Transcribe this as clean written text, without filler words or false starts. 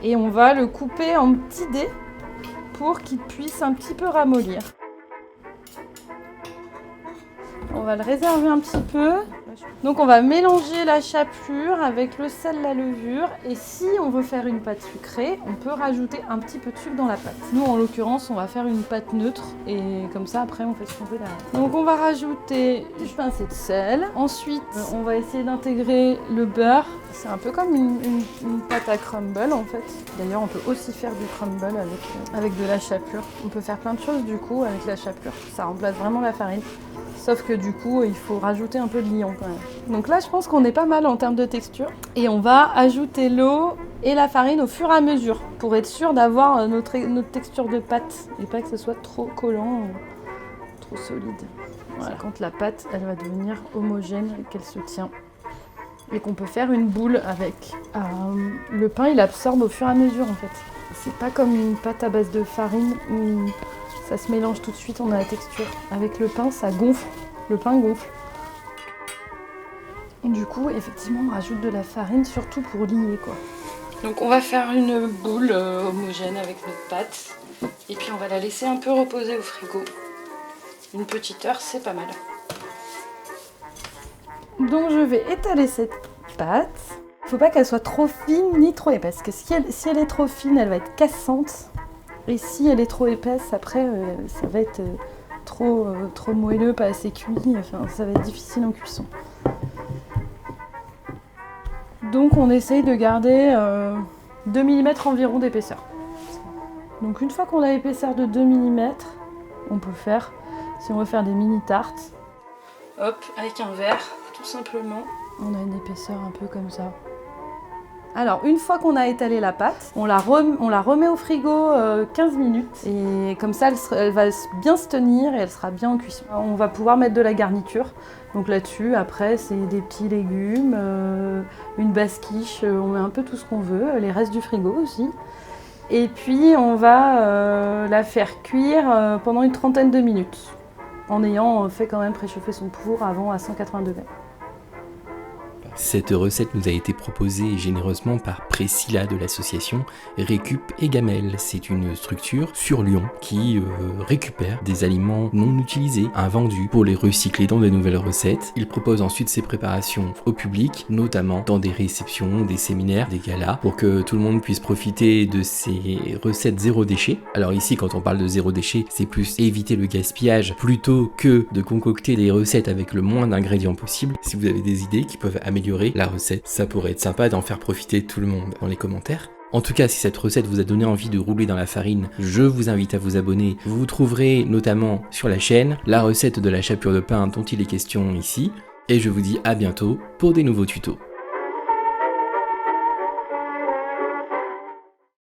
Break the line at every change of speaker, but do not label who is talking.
Et on va le couper en petits dés pour qu'il puisse un petit peu ramollir. On va le réserver un petit peu. Donc on va mélanger la chapelure avec le sel, la levure. Et si on veut faire une pâte sucrée, on peut rajouter un petit peu de sucre dans la pâte. Nous en l'occurrence, on va faire une pâte neutre. Et comme ça, après, on fait ce qu'on veut derrière. Donc on va rajouter une pincée de sel. Ensuite, on va essayer d'intégrer le beurre. C'est un peu comme une pâte à crumble en fait. D'ailleurs, on peut aussi faire du crumble avec de la chapelure. On peut faire plein de choses du coup avec la chapelure. Ça remplace vraiment la farine. Sauf que du coup, il faut rajouter un peu de liant quand même. Donc là, je pense qu'on est pas mal en termes de texture. Et on va ajouter l'eau et la farine au fur et à mesure pour être sûr d'avoir notre texture de pâte et pas que ce soit trop collant ou trop solide. Voilà, quand la pâte, elle va devenir homogène et qu'elle se tient. Et qu'on peut faire une boule avec. Le pain, il absorbe au fur et à mesure en fait. C'est pas comme une pâte à base de farine où ça se mélange tout de suite, on a la texture. Avec le pain, ça gonfle. Le pain gonfle. Du coup, effectivement, on rajoute de la farine, surtout pour lier, quoi. Donc on va faire une boule homogène avec notre pâte. Et puis on va la laisser un peu reposer au frigo. Une petite heure, c'est pas mal. Donc je vais étaler cette pâte. Faut pas qu'elle soit trop fine ni trop épaisse. Parce que si elle est trop fine, elle va être cassante. Et si elle est trop épaisse, après, ça va être trop moelleux, pas assez cuit. Enfin, ça va être difficile en cuisson. Donc on essaye de garder 2 mm environ d'épaisseur. Donc une fois qu'on a l'épaisseur de 2 mm, on peut faire, si on veut faire des mini tartes, hop, avec un verre, tout simplement. On a une épaisseur un peu comme ça. Alors, une fois qu'on a étalé la pâte, on la remet au frigo 15 minutes. Et comme ça, elle va bien se tenir et elle sera bien en cuisson. On va pouvoir mettre de la garniture. Donc là-dessus, après, c'est des petits légumes, une basse quiche, on met un peu tout ce qu'on veut, les restes du frigo aussi. Et puis, on va la faire cuire pendant une trentaine de minutes, en ayant fait quand même préchauffer son four avant à 180 degrés.
Cette recette nous a été proposée généreusement par Priscilla de l'association Récup et Gamelle. C'est une structure sur Lyon qui récupère des aliments non utilisés, invendus, pour les recycler dans de nouvelles recettes. Il propose ensuite ces préparations au public, notamment dans des réceptions, des séminaires, des galas, pour que tout le monde puisse profiter de ces recettes zéro déchet. Alors ici, quand on parle de zéro déchet, c'est plus éviter le gaspillage plutôt que de concocter des recettes avec le moins d'ingrédients possible. Si vous avez des idées qui peuvent améliorer la recette, ça pourrait être sympa d'en faire profiter tout le monde dans les commentaires. En tout cas, si cette recette vous a donné envie de rouler dans la farine, je vous invite à vous abonner. Vous trouverez notamment sur la chaîne la recette de la chapelure de pain dont il est question ici. Et je vous dis à bientôt pour des nouveaux tutos.